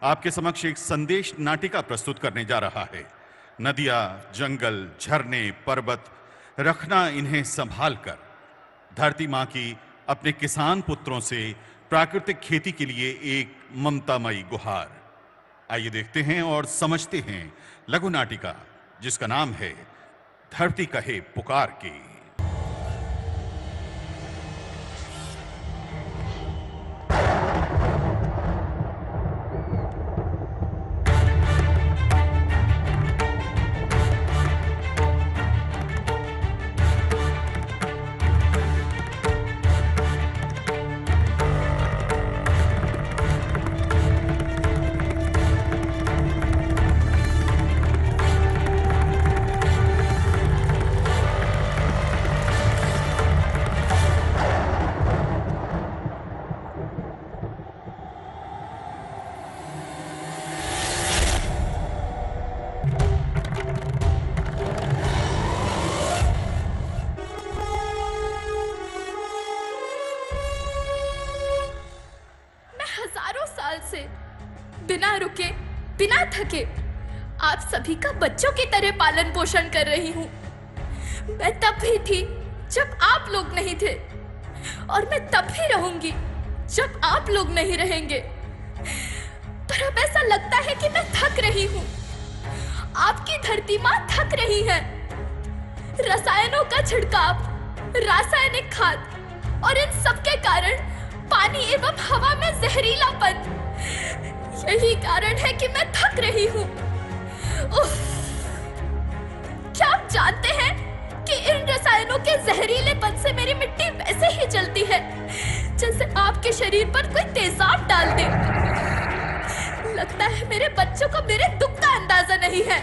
आपके समक्ष एक संदेश नाटिका प्रस्तुत करने जा रहा है। नदियां, जंगल, झरने, पर्वत, रखना इन्हें संभाल कर। धरती मां की अपने किसान पुत्रों से प्राकृतिक खेती के लिए एक ममतामयी गुहार। आइए देखते हैं और समझते हैं लघु नाटिका जिसका नाम है धरती कहे पुकार की। से बिना रुके, बिना थके आप सभी का बच्चों की तरह पालन पोषण कर रही हूँ। मैं तब भी थी जब आप लोग नहीं थे और मैं तब भी रहूंगी जब आप लोग नहीं रहेंगे। पर अब ऐसा लगता है कि मैं थक रही हूँ। आपकी धरती माँ थक रही है। रसायनों का छिड़काव, रासायनिक खाद और इन सब के कारण पानी एवं हवा में जहरीलापन, यही कारण है कि मैं थक रही हूँ। क्या आप जानते हैं कि इन रसायनों के जहरीलेपन से मेरी मिट्टी वैसे ही जलती है जैसे आपके शरीर पर कोई तेजाब डाल दे। लगता है मेरे बच्चों को मेरे दुख का अंदाजा नहीं है।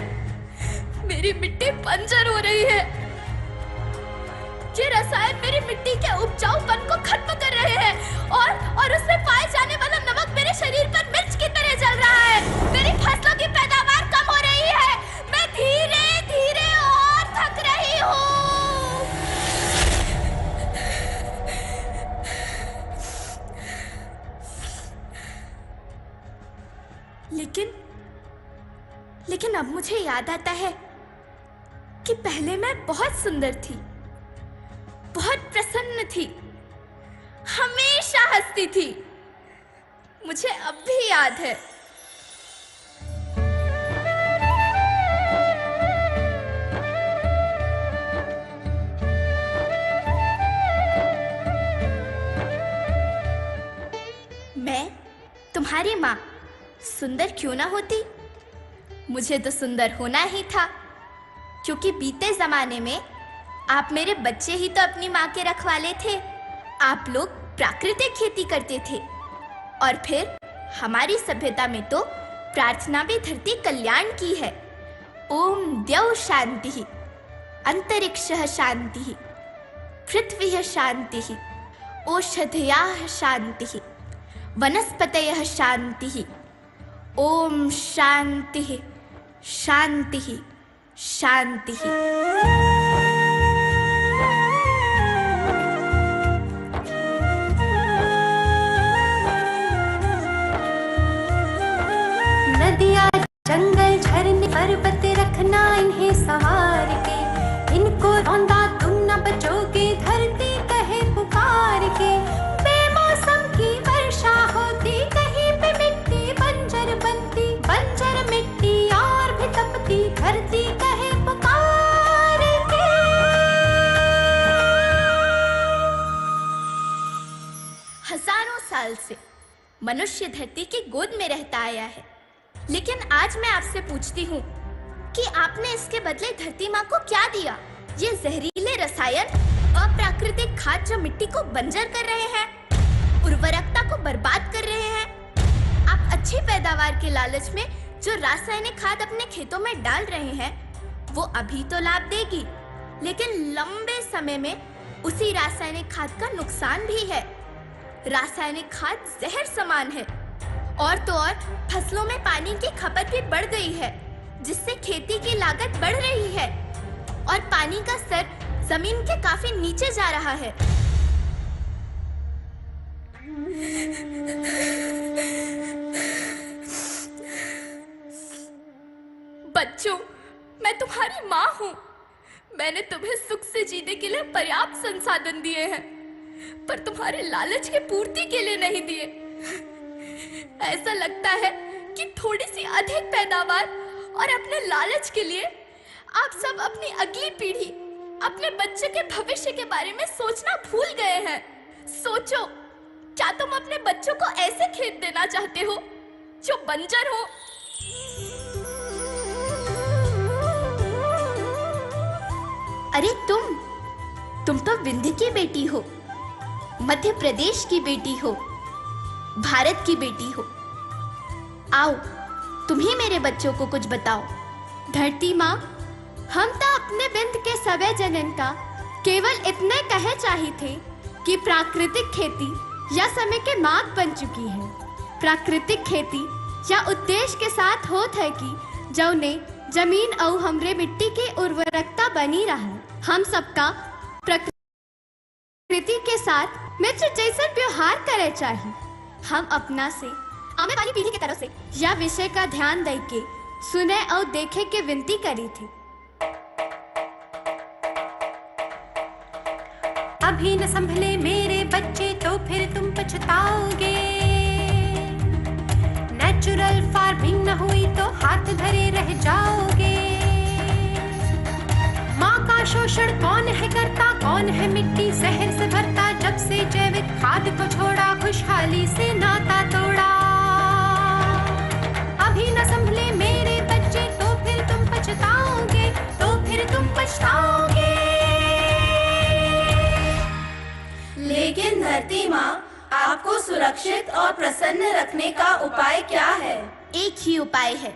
मेरी मिट्टी बंजर हो रही है। ये रसायन मेरी मिट्टी के उपजाऊपन को खत्म कर रहे हैं और उसमें पाए जाने वाला नमक मेरे शरीर पर मिर्च की तरह जल रहा है। मेरी फसलों की पैदावार कम हो रही है। मैं धीरे धीरे और थक रही हूँ। लेकिन अब मुझे याद आता है कि पहले मैं बहुत सुंदर थी, बहुत प्रसन्न थी, हमेशा हंसती थी। मुझे अब भी याद है। मैं तुम्हारी माँ सुंदर क्यों ना होती? मुझे तो सुंदर होना ही था, क्योंकि बीते जमाने में आप मेरे बच्चे ही तो अपनी माँ के रखवाले थे। आप लोग प्राकृतिक खेती करते थे और फिर हमारी सभ्यता में तो प्रार्थना भी धरती कल्याण की है। ओम द्यौ शांति, अंतरिक्षः शांति, पृथ्वी शांति, औषधयः शांति, वनस्पतयः शांति। ओम शांति शांति शांति। नदियाँ, जंगल, झरने, पर्वत रखना इन्हें संवार के। इनको रौंदा तुम न बचोगे, धरती कहे पुकार के। बेमौसम की वर्षा होती, कहीं पे मिट्टी बंजर बनती, बंजर मिट्टी और भी तपती, धरती कहे पुकार के। हजारों साल से मनुष्य धरती की गोद में रहता आया है, लेकिन आज मैं आपसे पूछती हूँ कि आपने इसके बदले धरती माँ को क्या दिया? ये जहरीले रसायन, अप्राकृतिक खाद जो मिट्टी को बंजर कर रहे हैं, उर्वरकता को बर्बाद कर रहे हैं। आप अच्छी पैदावार के लालच में जो रासायनिक खाद अपने खेतों में डाल रहे हैं, वो अभी तो लाभ देगी, लेकिन लंबे समय में उसी रासायनिक खाद का नुकसान भी है। रासायनिक खाद जहर समान है। और तो और फसलों में पानी की खपत भी बढ़ गई है, जिससे खेती की लागत बढ़ रही है और पानी का स्तर जमीन के काफी नीचे जा रहा है। तुम्हारी माँ हूँ। मैंने तुम्हें सुख से जीने के लिए पर्याप्त संसाधन दिए हैं, पर तुम्हारे लालच के पूर्ति के लिए नहीं दिए। ऐसा लगता है कि थोड़ी सी अधिक पैदावार और अपने लालच के लिए आप सब अपनी अगली पीढ़ी, अपने बच्चे के भविष्य के बारे में सोचना भूल गए हैं। सोचो, क्या तुम अपने बच्चों को ऐसे खेत देना चाहते हो जो बंजर हो? अरे तुम तो विंध्य की बेटी हो, मध्य प्रदेश की बेटी हो, भारत की बेटी हो। आओ, तुम ही मेरे बच्चों को कुछ बताओ। धरती माँ, हम तो अपने बिंद के सवै जनन का केवल इतने कहे चाही थे कि प्राकृतिक खेती या समय के मार्ग बन चुकी है। प्राकृतिक खेती या उद्देश्य के साथ होत है कि जौने जमीन और हमरे मिट्टी के उर्वरकता बनी रहे। हम सबका प्रकृति के साथ मित्र जैसा व्यवहार करे चाहिए। हम अपना से आने वाली पीढ़ी की तरफ से यह विषय का ध्यान दे के सुने और देखे के विनती करी थी। अभी न संभले मेरे बच्चे तो फिर तुम पछताओगे। नेचुरल फार्मिंग न हुई तो हाथ धरे रह जाओगे। माँ का शोषण कौन है करता, कौन है मिट्टी जहर से भरता। जब से जैविक खाद को छोड़ा, खुशहाली से नाता तोड़ा। अभी न संभले मेरे बच्चे तो फिर तुम पछताओगे, तो फिर तुम पछताओगे। लेकिन धरती माँ, आपको सुरक्षित और प्रसन्न रखने का उपाय क्या है? एक ही उपाय है,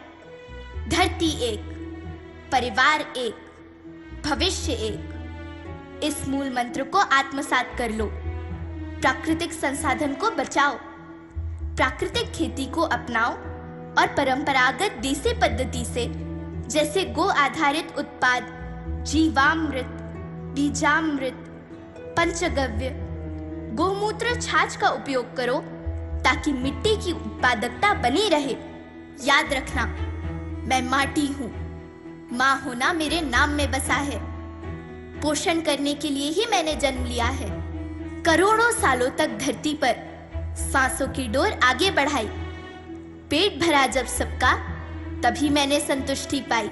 धरती एक, परिवार एक, भविष्य एक। इस मूल मंत्र को आत्मसात कर लो। प्राकृतिक संसाधन को बचाओ, प्राकृतिक खेती को अपनाओ और परंपरागत देसी पद्धति से, जैसे गो आधारित उत्पाद, जीवामृत, बीजामृत, पंचगव्य, गोमूत्र, छाछ का उपयोग करो ताकि मिट्टी की उत्पादकता बनी रहे। याद रखना, मैं माटी हूँ, माँ होना मेरे नाम में बसा है। पोषण करने के लिए ही मैंने जन्म लिया है। करोड़ों सालों तक धरती पर सांसों की डोर आगे बढ़ाई। पेट भरा जब सबका, तभी मैंने संतुष्टि पाई।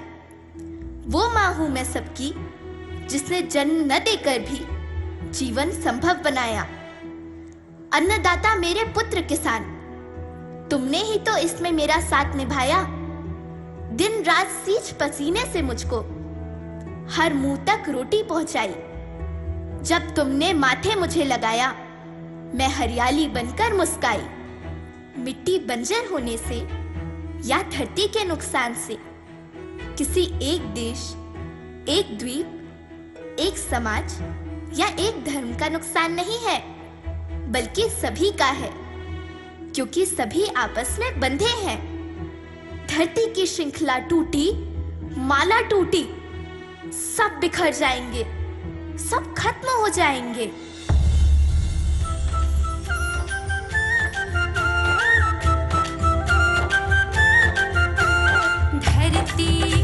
वो माँ हूँ मैं सबकी, जिसने जन्म न देकर भी जीवन संभव बनाया। अन्नदाता मेरे पुत्र किसान, तुमने ही तो इसमें मेरा साथ निभाया। दिन रात सींच पसीने से मुझको हर मुंह तक रोटी पहुंचाई। जब तुमने माथे मुझे लगाया, मैं हरियाली बनकर मुस्काई। मिट्टी बंजर होने से या धरती के नुकसान से किसी एक देश, एक द्वीप, एक समाज या एक धर्म का नुकसान नहीं है, बल्कि सभी का है, क्योंकि सभी आपस में बंधे हैं। धरती की श्रृंखला टूटी, माला टूटी, सब बिखर जाएंगे, सब खत्म हो जाएंगे। धरती